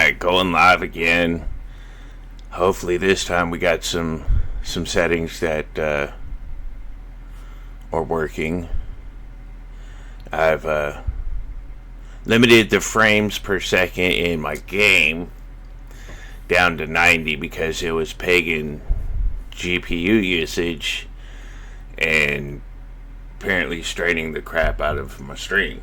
Alright, going live again. Hopefully this time we got some settings that are working. I've limited the frames per second in my game down to 90 because it was pagan GPU usage and apparently straining the crap out of my stream.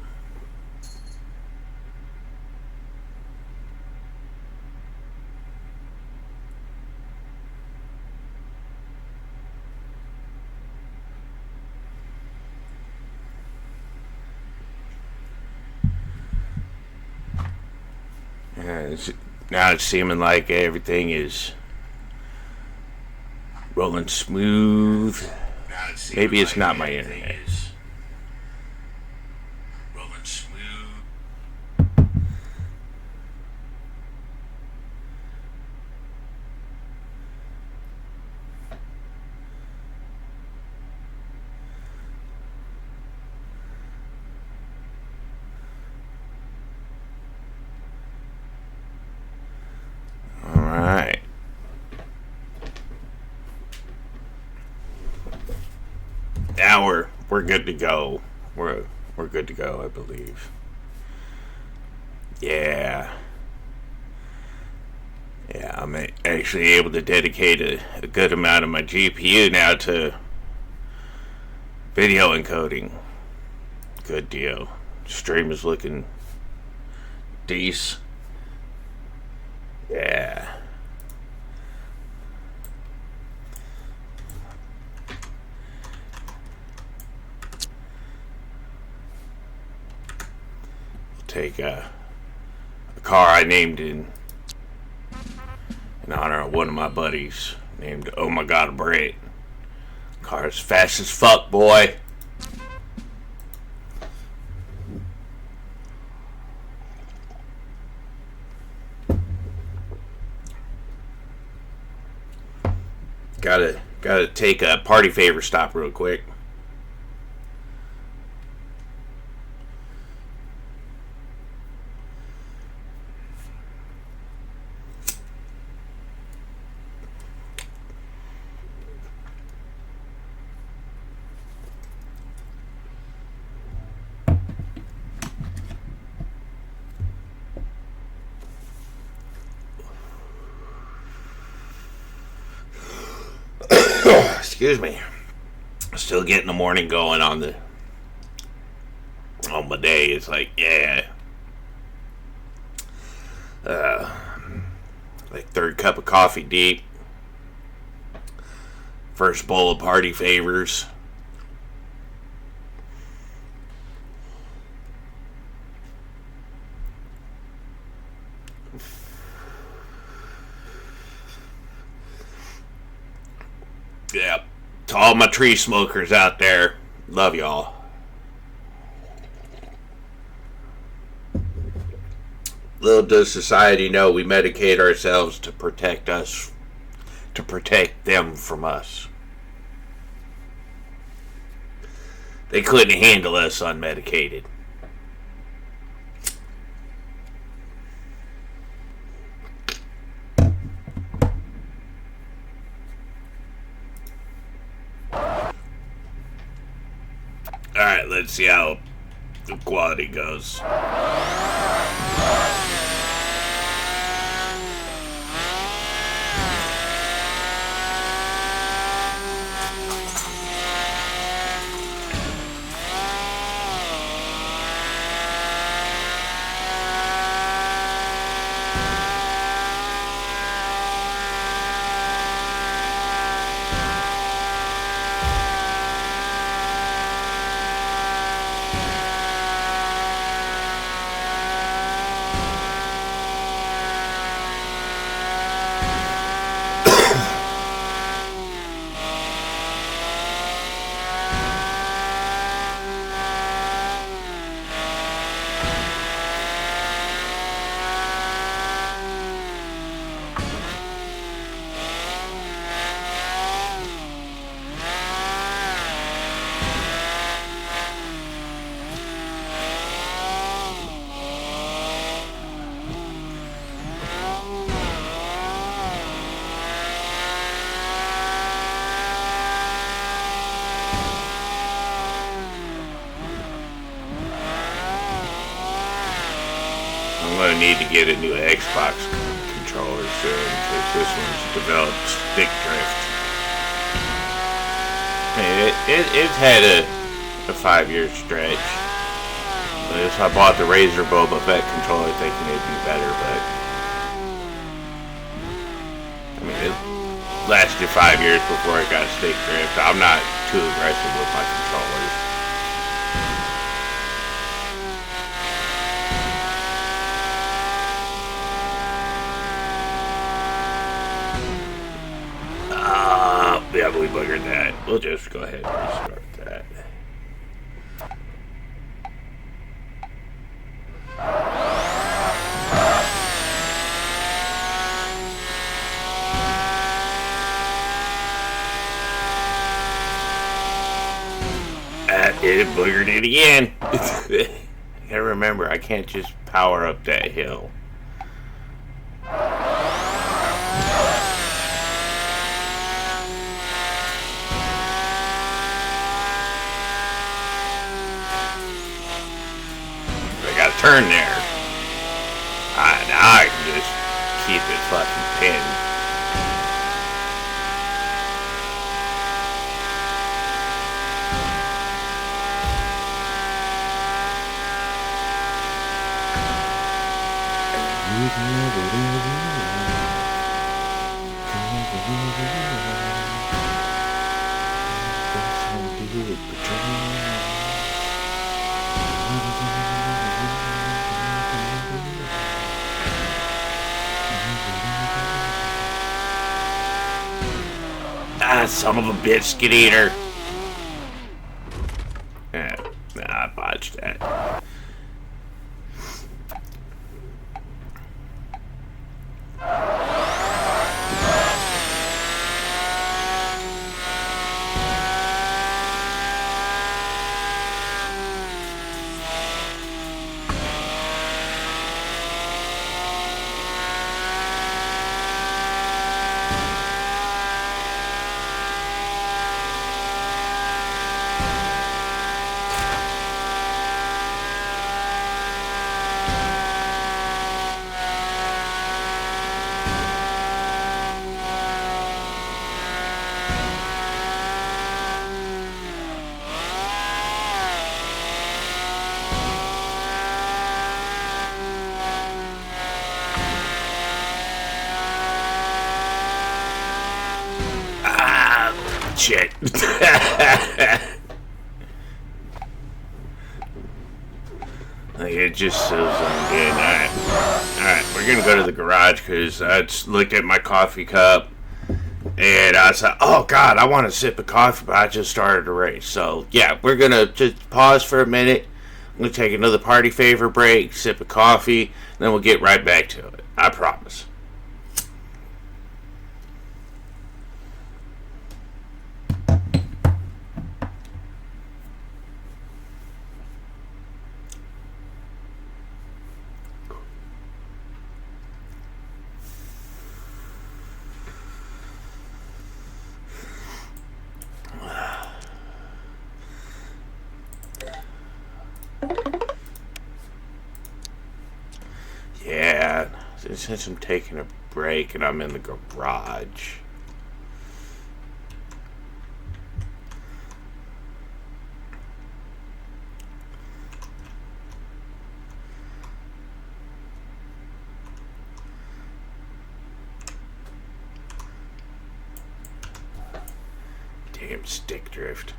Now it's seeming like everything is rolling smooth. Maybe it's not my internet. Rolling smooth. Alright. Now we're good to go. We're good to go, I believe. Yeah, I'm actually able to dedicate a good amount of my GPU now to video encoding. Good deal. Stream is looking decent. Yeah. Take a car I named in honor of one of my buddies named Oh My God Brett. Car's fast as fuck, boy. Gotta take a party favor stop real quick. Excuse me. Still getting the morning going on my day. It's like, yeah. Like third cup of coffee deep. First bowl of party favors. Yeah. To all my tree smokers out there, love y'all. Little does society know we medicate ourselves to protect them from us. They couldn't handle us unmedicated. Alright, let's see how the quality goes. I'm going to need to get a new Xbox controller soon because this one's developed stick drift. I mean, it's had a 5-year stretch. I bought the Razer Boba Fett controller thinking it'd be better, but I mean, it lasted 5 years before it got stick drift. I'm not too aggressive with my controllers. Yeah, we buggered that. We'll just go ahead and restart that. It boogered it again. I gotta remember, I can't just power up that hill. I gotta turn there. Now I can just keep it fucking pinned. Son of a biscuit eater. I botched that. Shit. Like it just so zoomed in. Alright, we're gonna go to the garage because I just looked at my coffee cup and I was like, oh god, I want a sip of coffee, but I just started a race. So yeah, we're gonna just pause for a minute. I'm gonna take another party favor break, sip of coffee, then we'll get right back to it. I promise. Yeah, since I'm taking a break and I'm in the garage. Damn stick drift.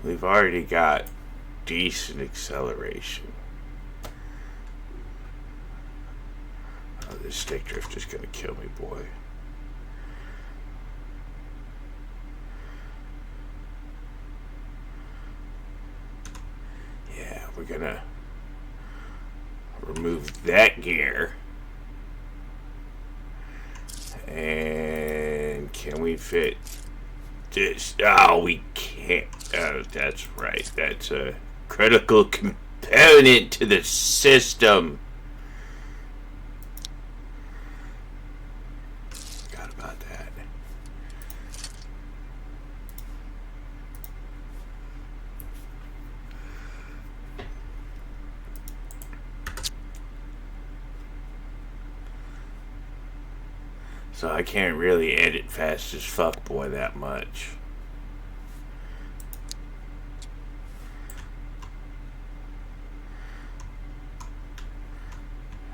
We've already got decent acceleration. Oh, this stick drift is gonna kill me, boy. Yeah, we're gonna remove that gear. And can we fit this? Oh, we can't. Oh, that's right. That's a critical competitor. component to the system. Forgot about that. So I can't really edit fast as fuck boy that much.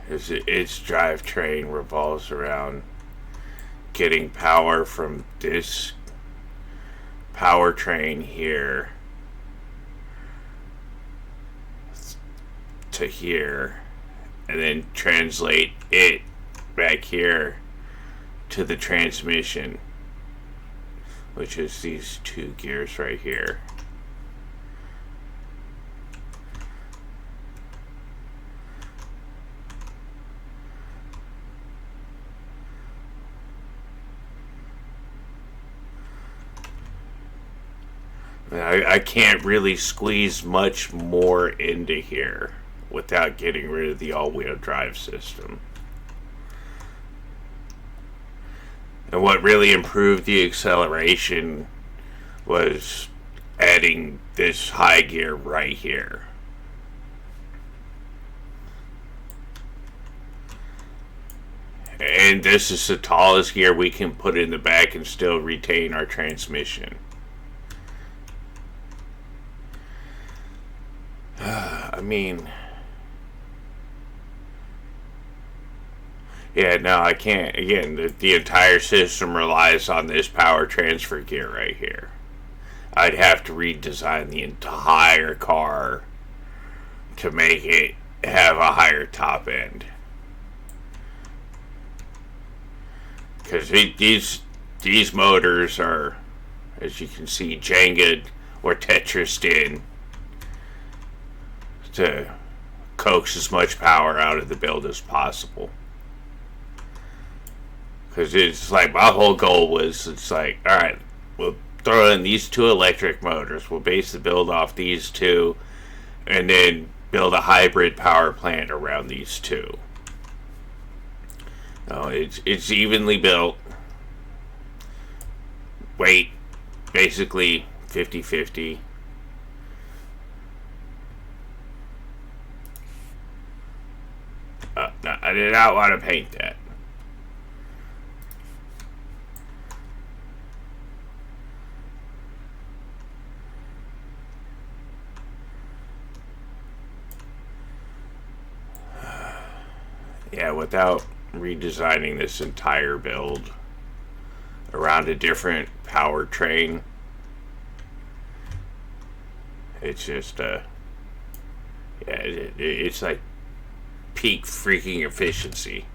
Its drivetrain revolves around getting power from this powertrain here to here, and then translate it back here to the transmission, which is these two gears right here. I can't really squeeze much more into here without getting rid of the all-wheel drive system. And what really improved the acceleration was adding this high gear right here. And this is the tallest gear we can put in the back and still retain our transmission. I mean, yeah, no, I can't. Again, the entire system relies on this power transfer gear right here. I'd have to redesign the entire car to make it have a higher top end. Because these motors are, as you can see, Jenga or Tetrised in to coax as much power out of the build as possible. Because it's like, my whole goal was, it's like, alright, we'll throw in these two electric motors, we'll base the build off these two, and then build a hybrid power plant around these two. No, it's evenly built. Weight, basically 50-50. No, I did not want to paint that. Yeah, without redesigning this entire build around a different powertrain, it's just it's like peak freaking efficiency.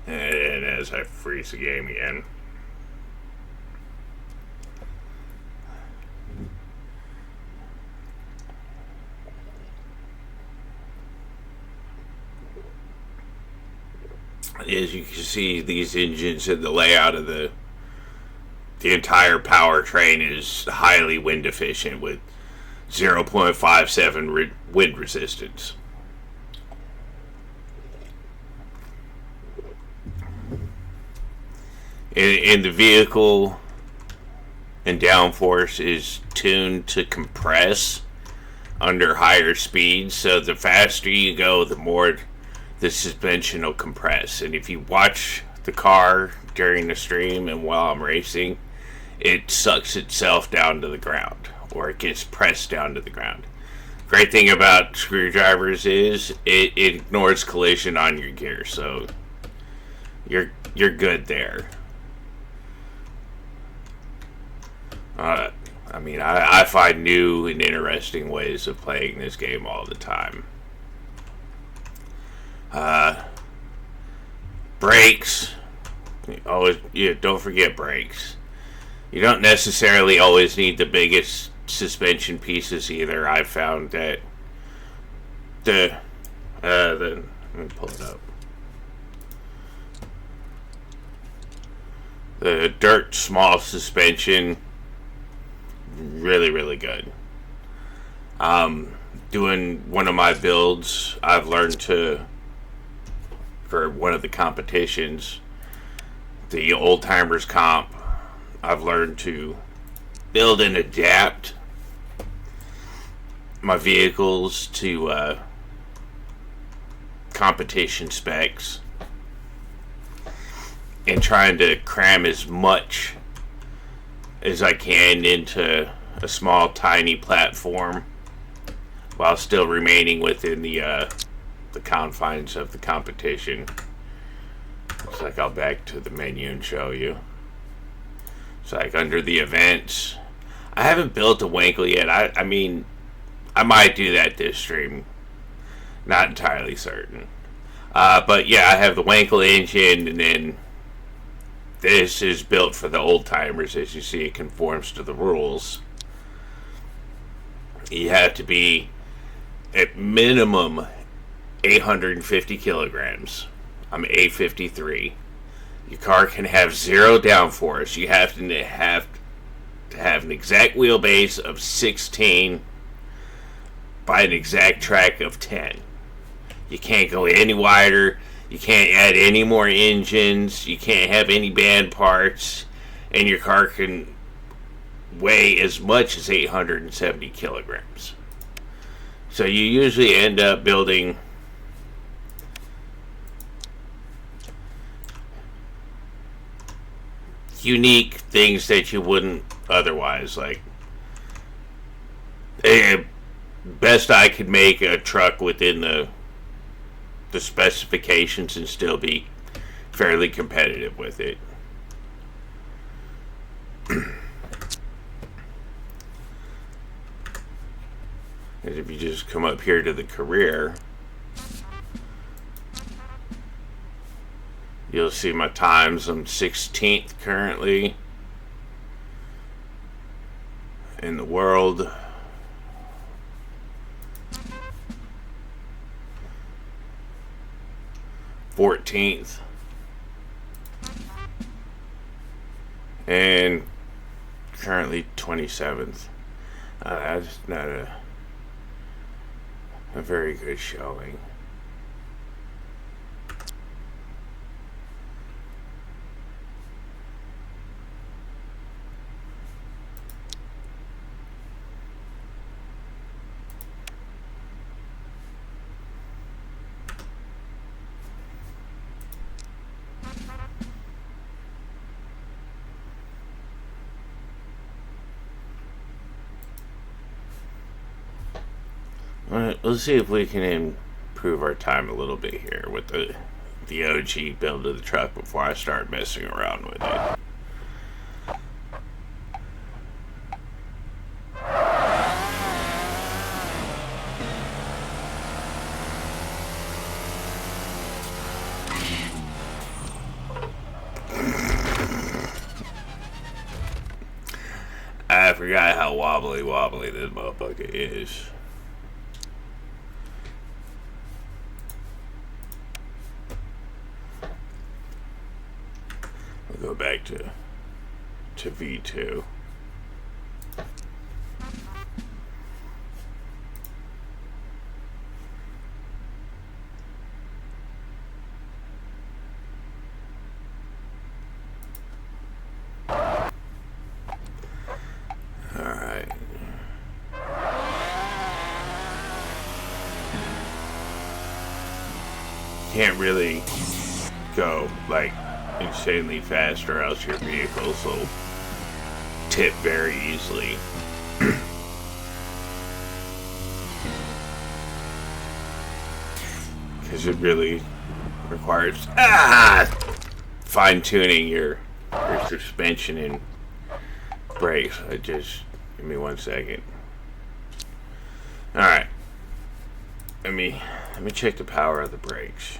And as I freeze the game again. As you can see, these engines and the layout of the entire powertrain is highly wind efficient with 0.57 wind resistance. And the vehicle and downforce is tuned to compress under higher speeds, so the faster you go, the more the suspension will compress. And if you watch the car during the stream and while I'm racing, it sucks itself down to the ground, or it gets pressed down to the ground. Great thing about screwdrivers is it ignores collision on your gear, so you're good there. I mean, I find new and interesting ways of playing this game all the time. Brakes. Always, don't forget brakes. You don't necessarily always need the biggest suspension pieces either. I've found that let me pull it up. The dirt small suspension really, really good. Doing one of my builds, I've learned to, for one of the competitions, the old timers comp, I've learned to build and adapt my vehicles to competition specs, and trying to cram as much as I can into a small, tiny platform while still remaining within the confines of the competition. It's like I'll back to the menu and show you. It's like under the events. I haven't built a Wankle yet. I mean, I might do that this stream. Not entirely certain. But yeah, I have the Wankle engine, and then this is built for the old timers. As you see, it conforms to the rules. You have to be at minimum 850 kilograms. I'm 853. Your car can have 0 downforce. You have to have an exact wheelbase of 16 by an exact track of 10. You can't go any wider. You can't add any more engines. You can't have any band parts. And your car can weigh as much as 870 kilograms. So you usually end up building unique things that you wouldn't otherwise. Like, best I could make a truck within the specifications and still be fairly competitive with it. And if you just come up here to the career, you'll see my times. I'm 16th currently in the world. '14th. And currently 27th. That's not a very good showing. Alright, let's see if we can improve our time a little bit here with the OG build of the truck before I start messing around with it. I forgot how wobbly this motherfucker is. Go back to V2. Alright. Can't really go like insanely fast, or else your vehicles will tip very easily. Because it really requires fine-tuning your suspension and brakes. Just give me 1 second. Alright. Let me check the power of the brakes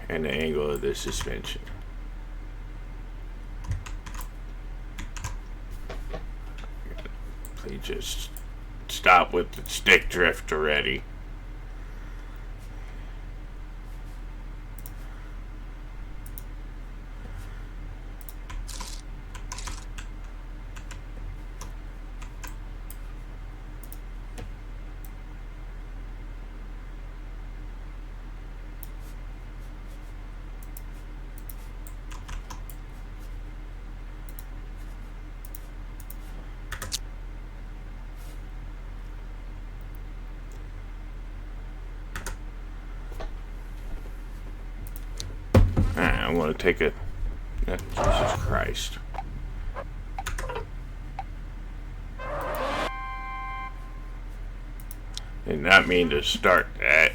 and the angle of the suspension. Please just stop with the stick drift already. I'm going to take a... Jesus Christ. Did not mean to start that.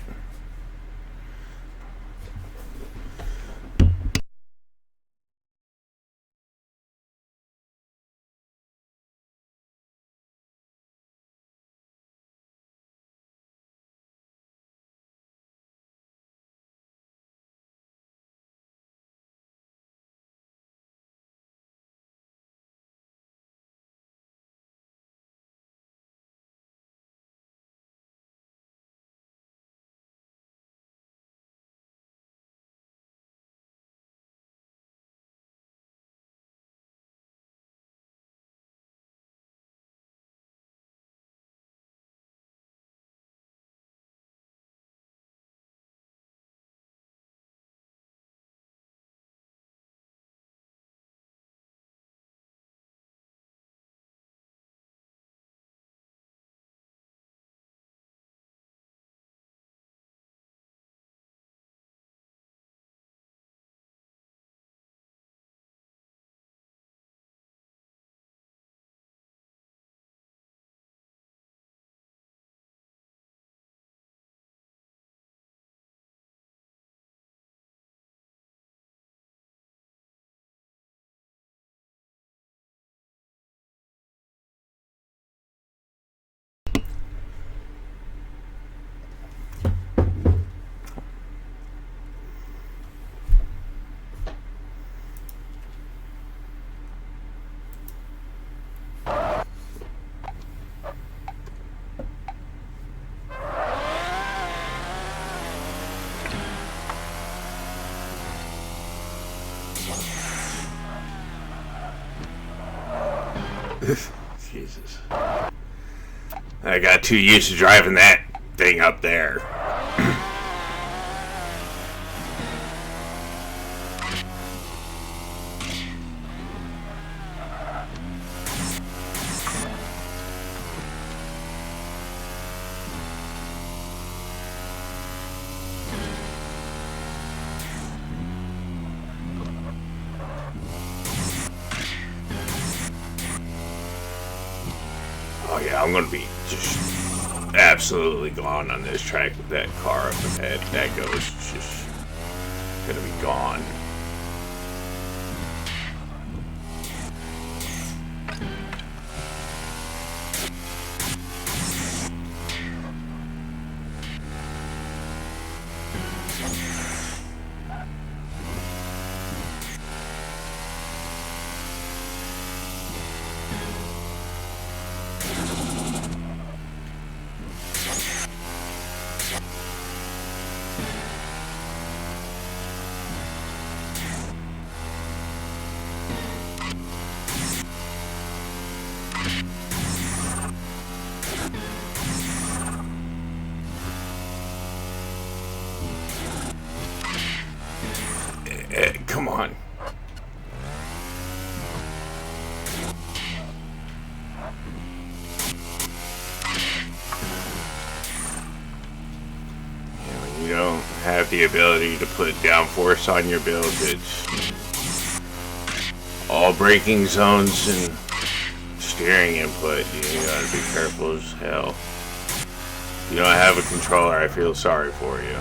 Jesus. I got too used to driving that thing up there. Oh yeah, I'm gonna be just absolutely gone on this track with that car up ahead. That goes just gonna be gone. Come on. When you don't have the ability to put downforce on your build, it's all braking zones and steering input. You gotta be careful as hell. If you don't have a controller, I feel sorry for you.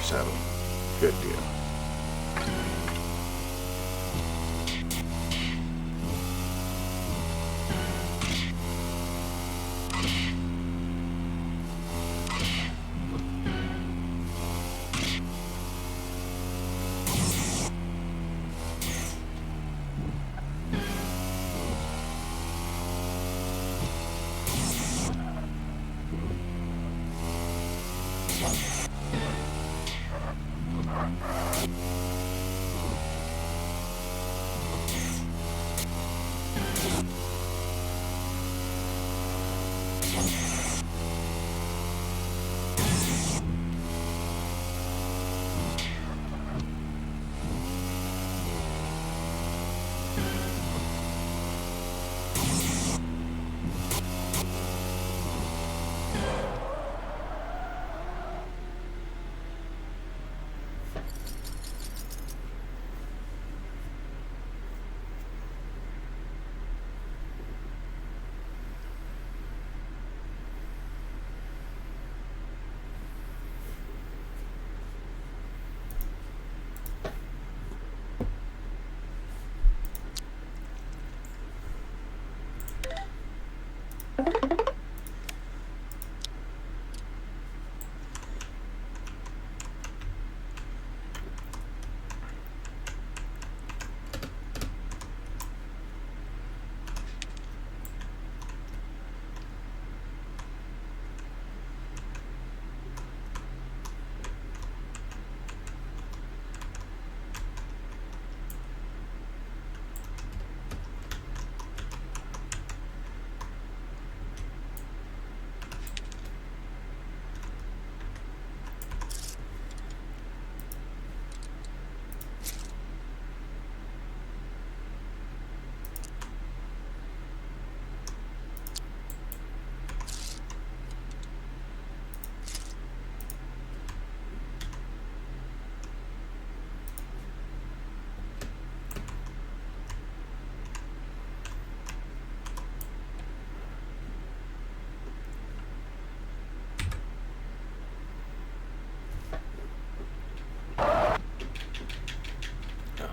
so good deal.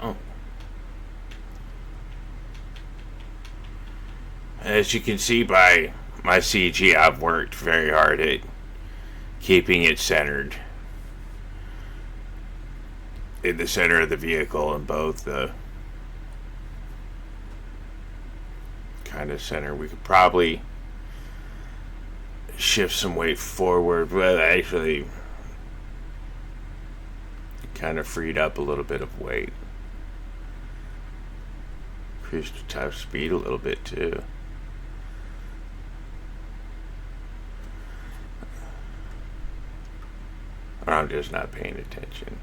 Oh. As you can see by my CG, I've worked very hard at keeping it centered in the center of the vehicle, and both the kind of center. We could probably shift some weight forward, but actually kind of freed up a little bit of weight. Increased the top speed a little bit too. Or I'm just not paying attention.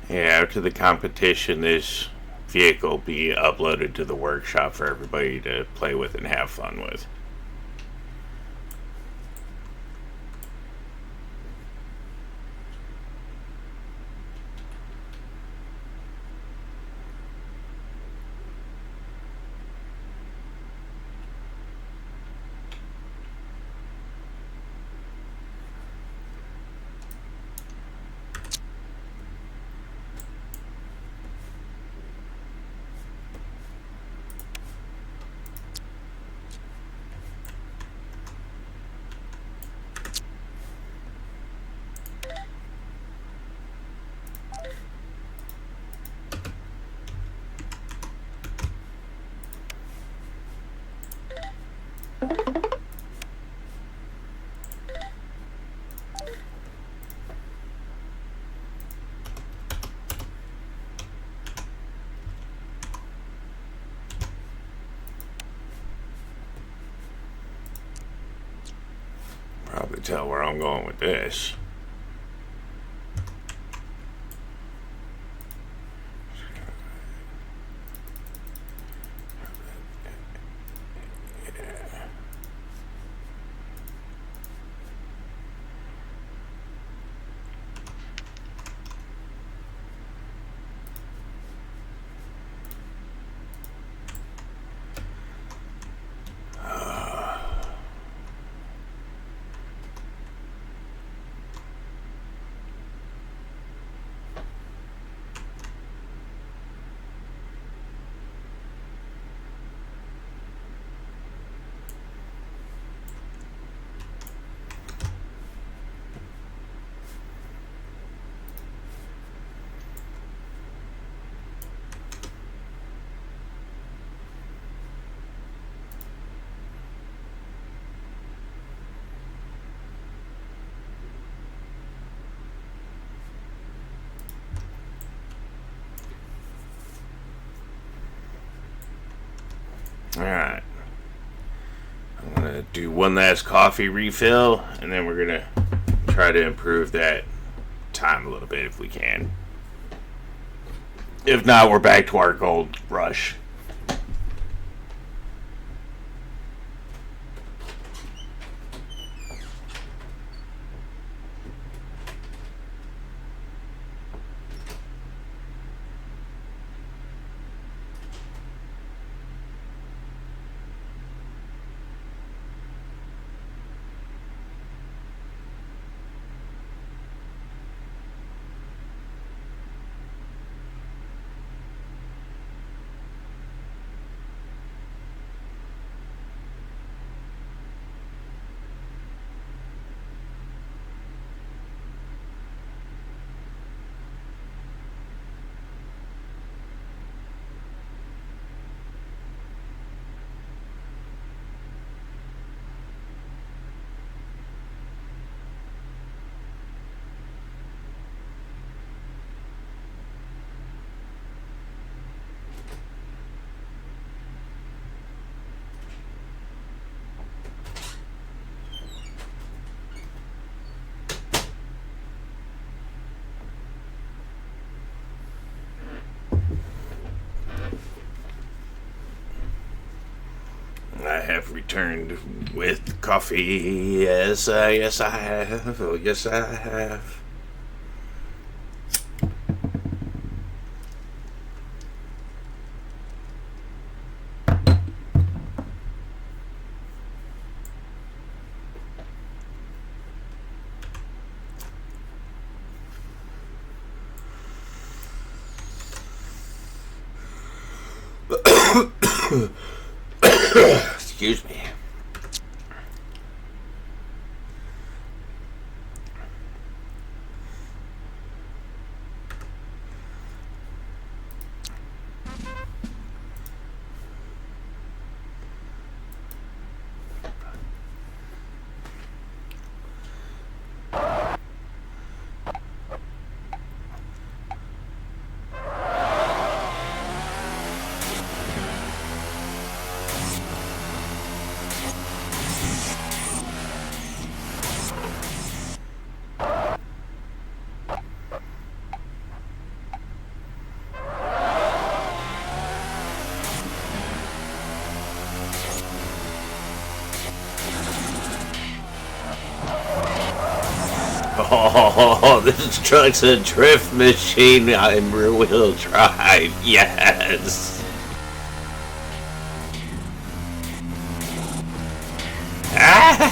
Yeah, after the competition, this vehicle will be uploaded to the workshop for everybody to play with and have fun with. Probably tell where I'm going with this. Alright. I'm going to do one last coffee refill, and then we're going to try to improve that time a little bit if we can. If not, we're back to our gold rush. I have returned with coffee. Yes, yes, I have. Oh, yes, I have. Excuse me. Oh, this truck's a drift machine in rear-wheel drive. Yes. Ah!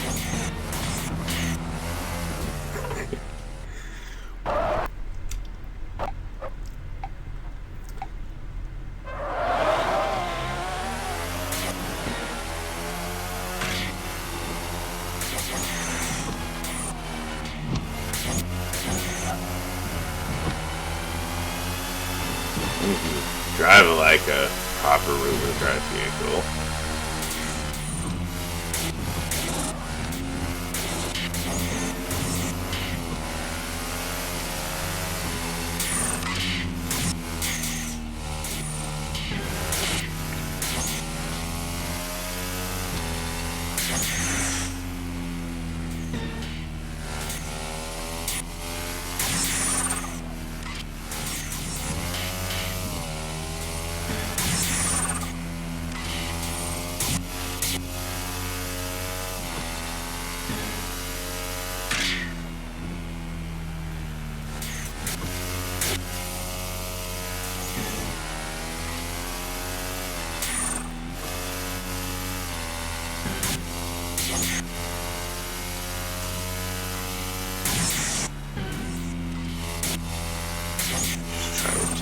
Drive it like a proper rear-wheel drive vehicle.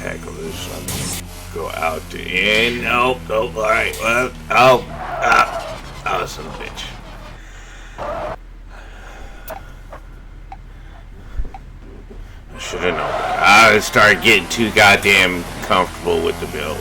Tackle this. I'm gonna go out to in. No, go. All right. Well, oh, son of a bitch. I should have known that. I started getting too goddamn comfortable with the build.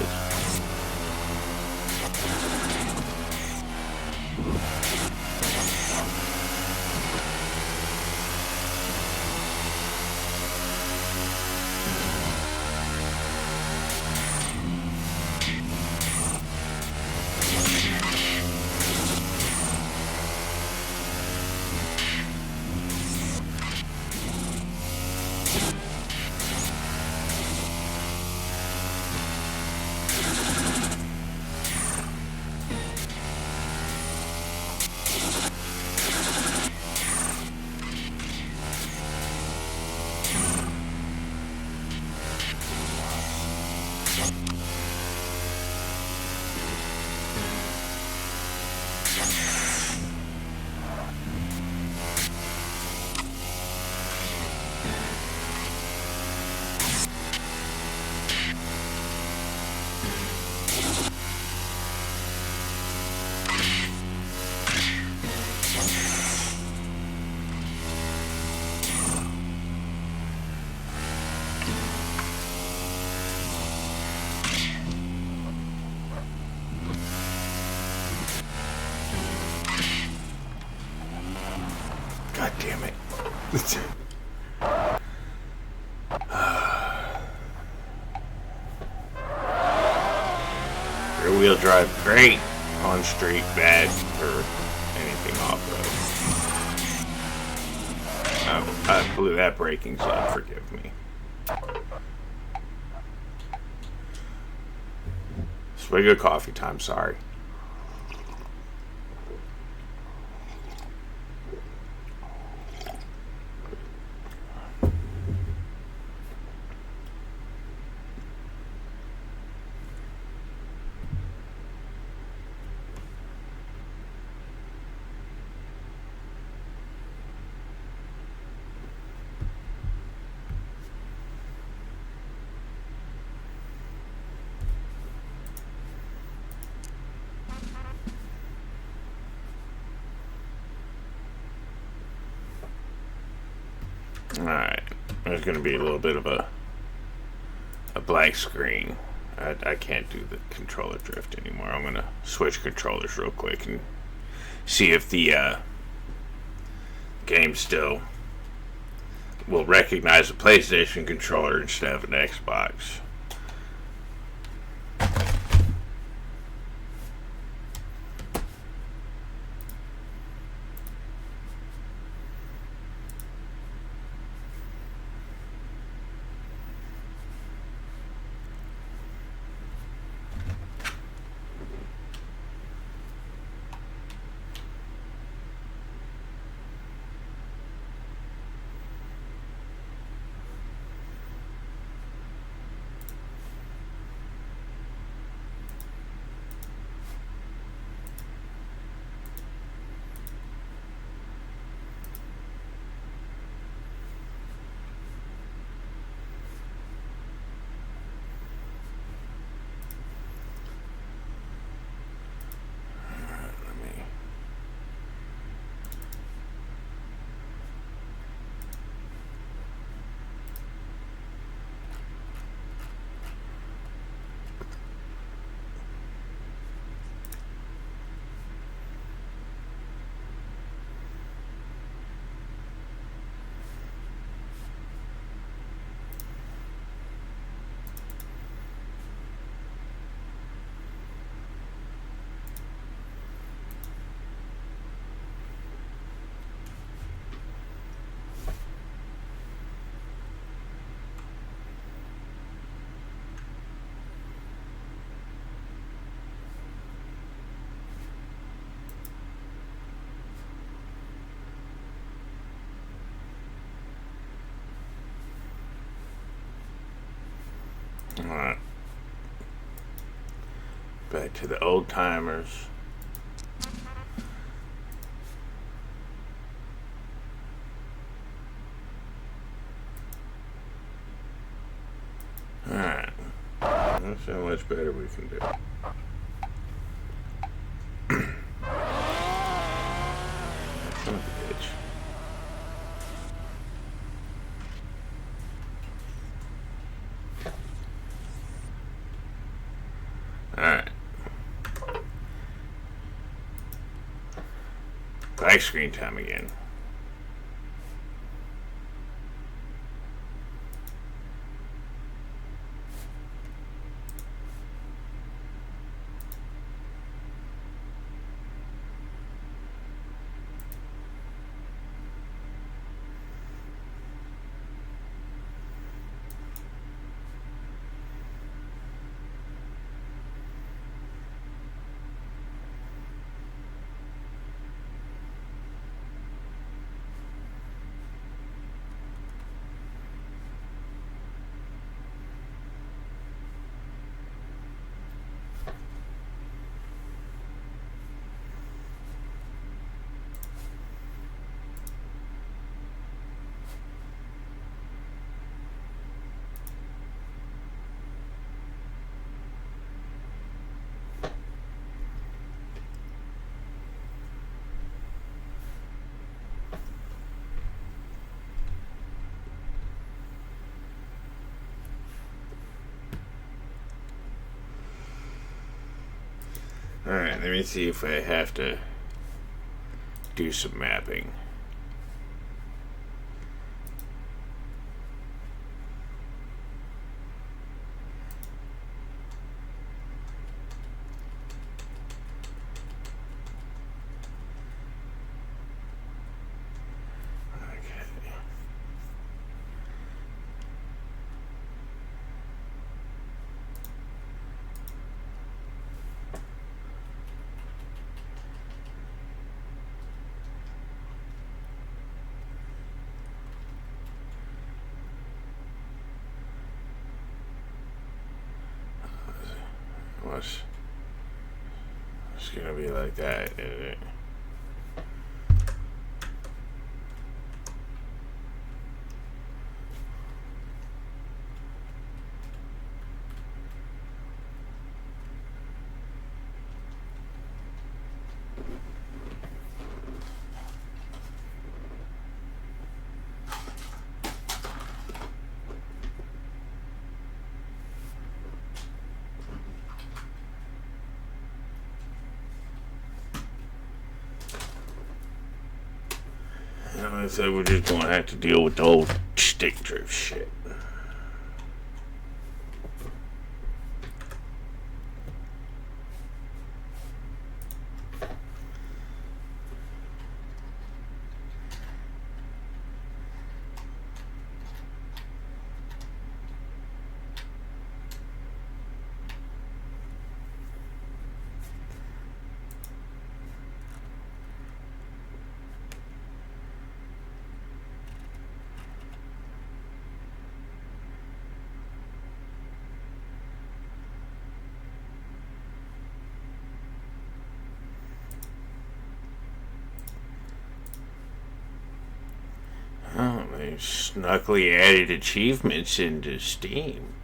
God damn it. Rear wheel drive, great. On street, bad for anything off-road. I blew that braking zone, forgive me. Swig of coffee time, sorry. Alright, there's going to be a little bit of a blank screen. I can't do the controller drift anymore. I'm going to switch controllers real quick and see if the game still will recognize a PlayStation controller instead of an Xbox. Alright. Back to the old timers. Alright. Let's see how much better we can do. Son of a bitch. Alright. Back screen time again. Alright, let me see if I have to do some mapping. mouse. It's gonna be like that, isn't it? So we're just gonna have to deal with the old stick drift shit. Oh, they snuckily added achievements into Steam.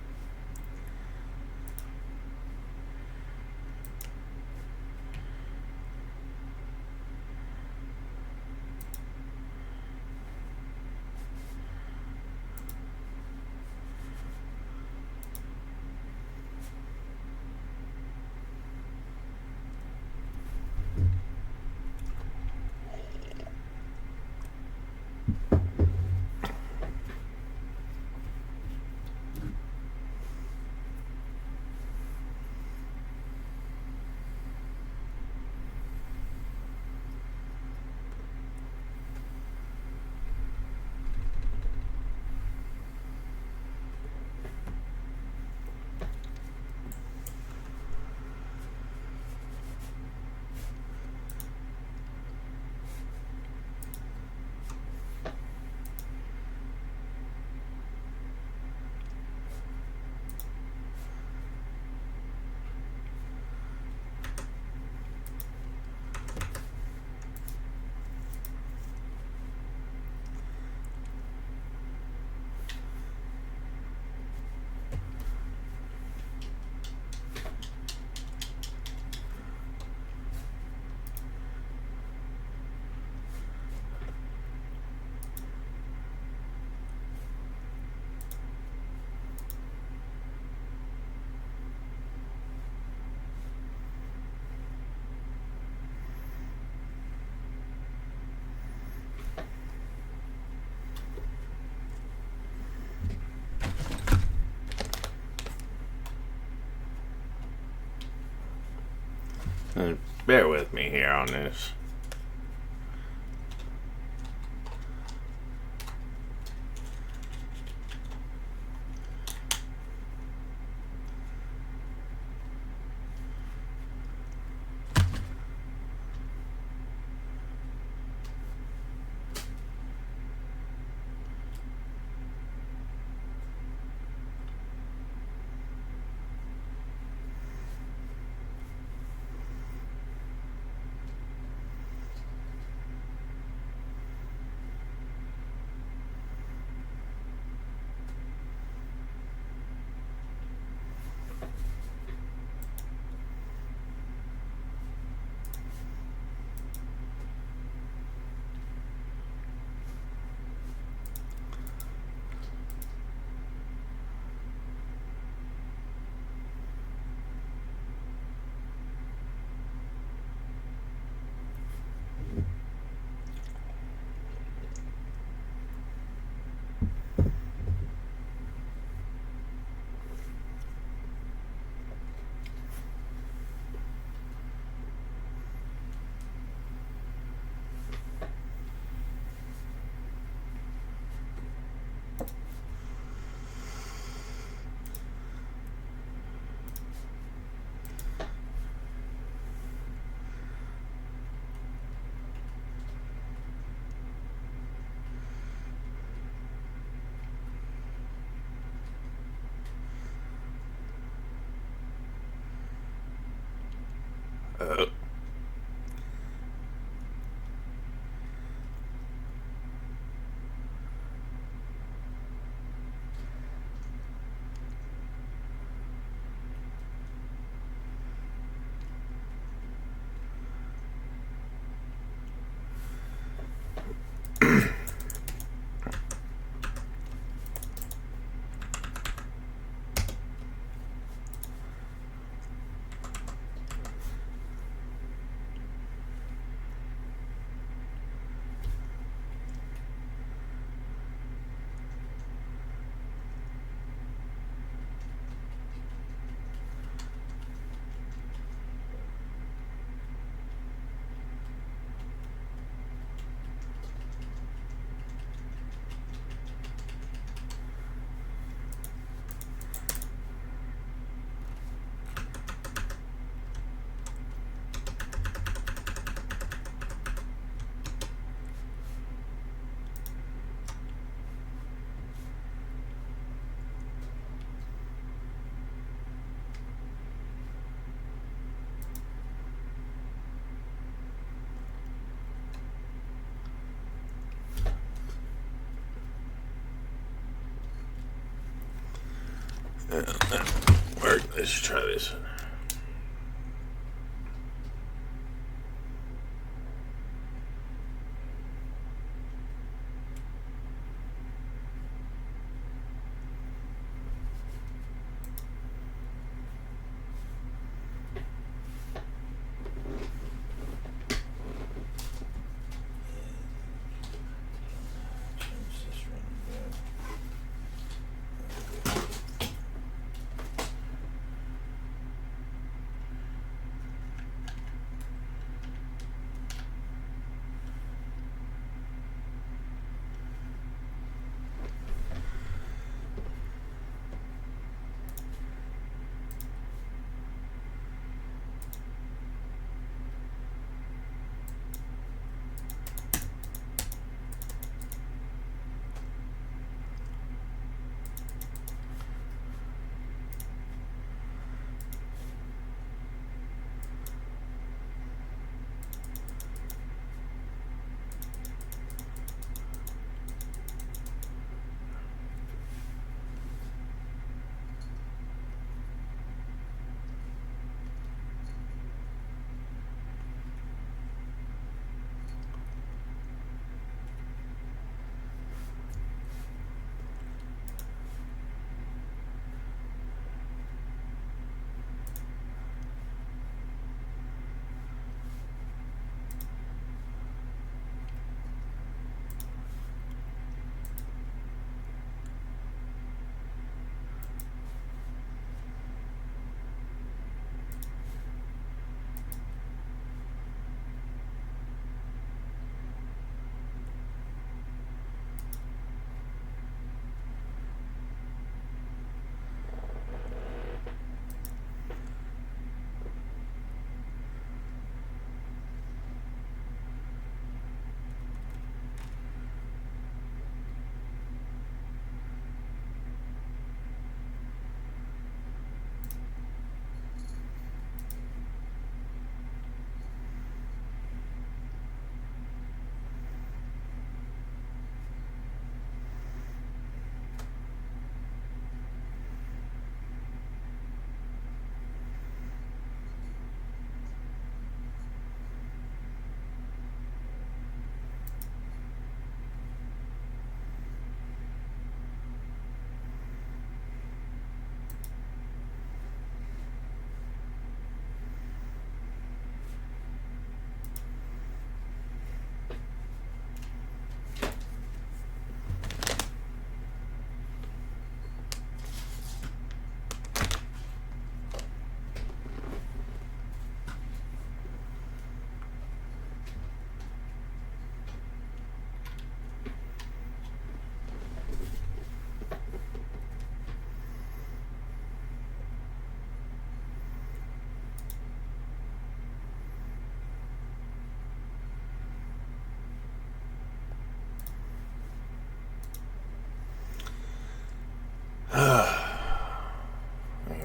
Bear with me here on this. Uh, let's try this one.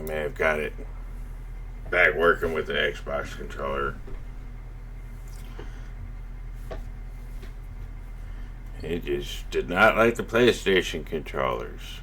I may have got it. back working with an Xbox controller. He just did not like the PlayStation controllers.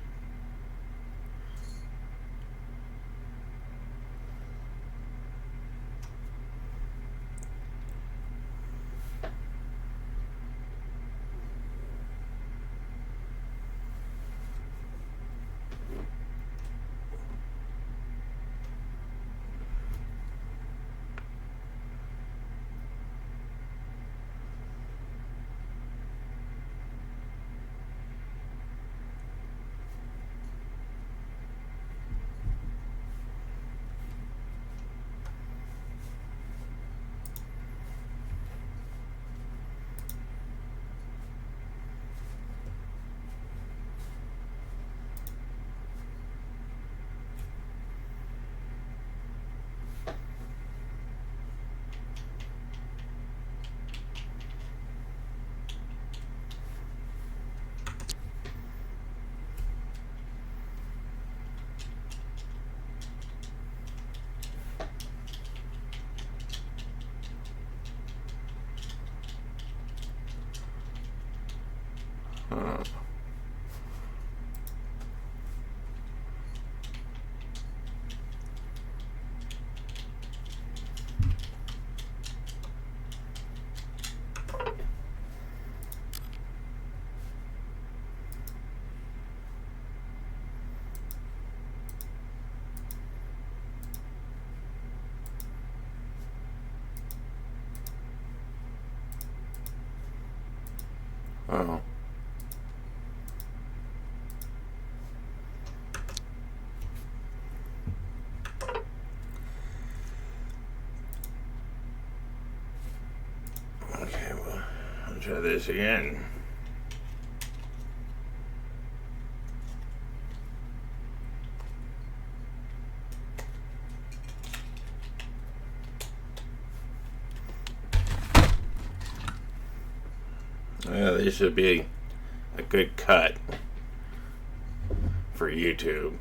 Huh. Oh. Okay, well, I'll try this again. This would be a good cut for YouTube.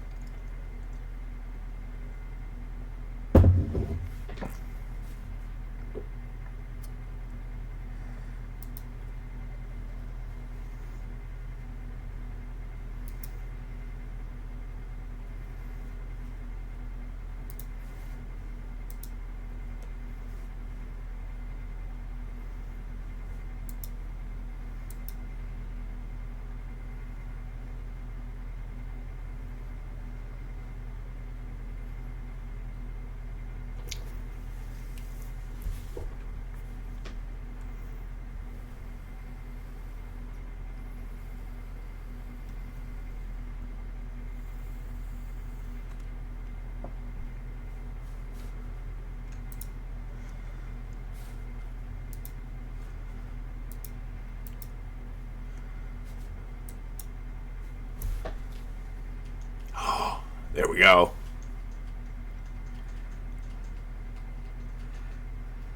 There we go.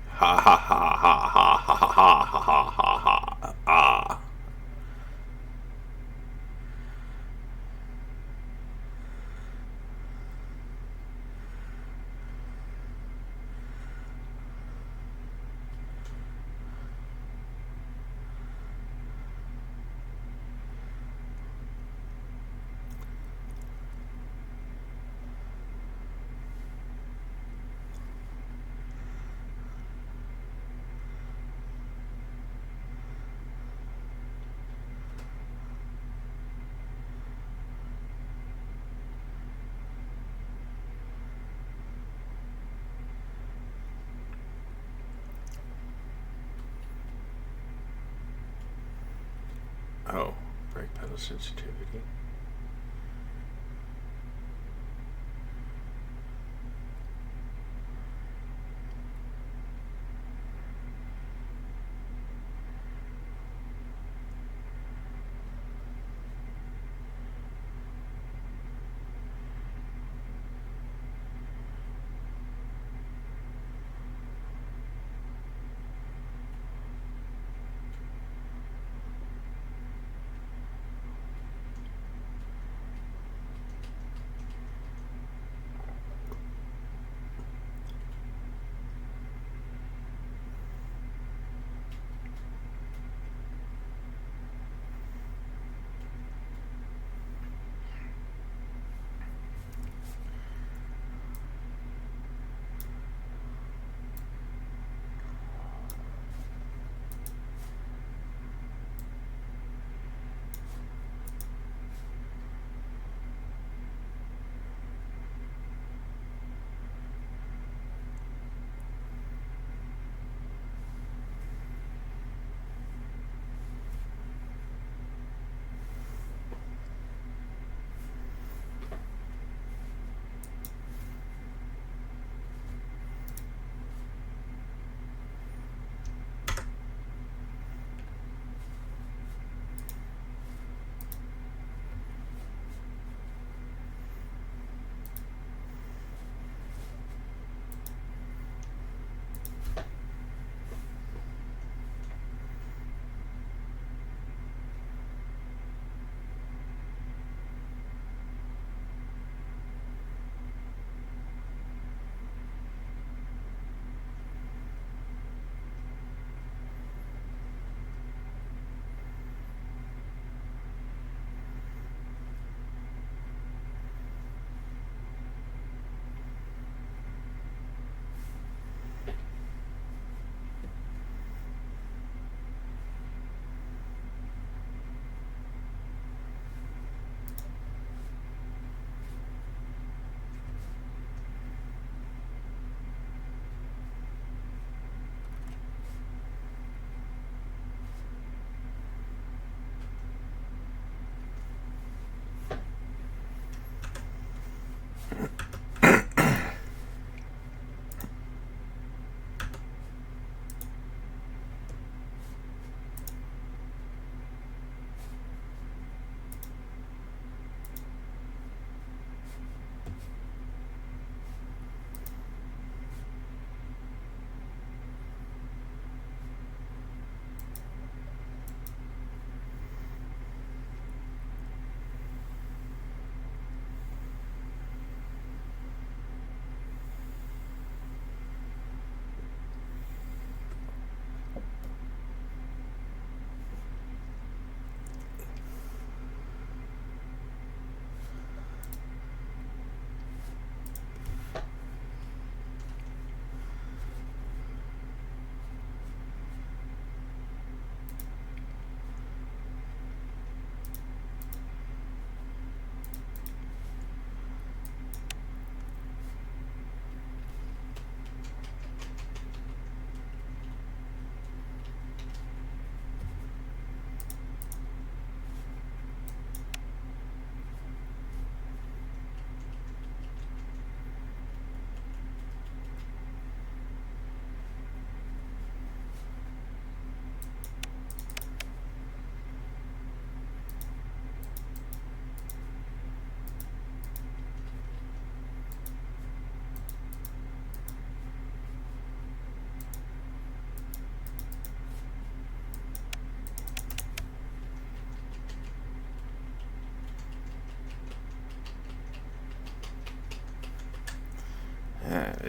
Ha ha ha ha ha ha ha ha ha ha ha. Ah. Oh, brake pedal sensitivity.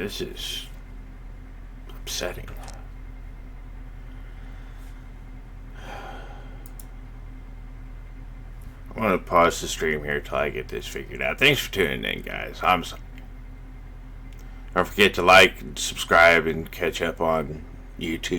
This is upsetting. I'm going to pause the stream here till I get this figured out. Thanks for tuning in, guys. I'm sorry. Don't forget to like and subscribe and catch up on YouTube.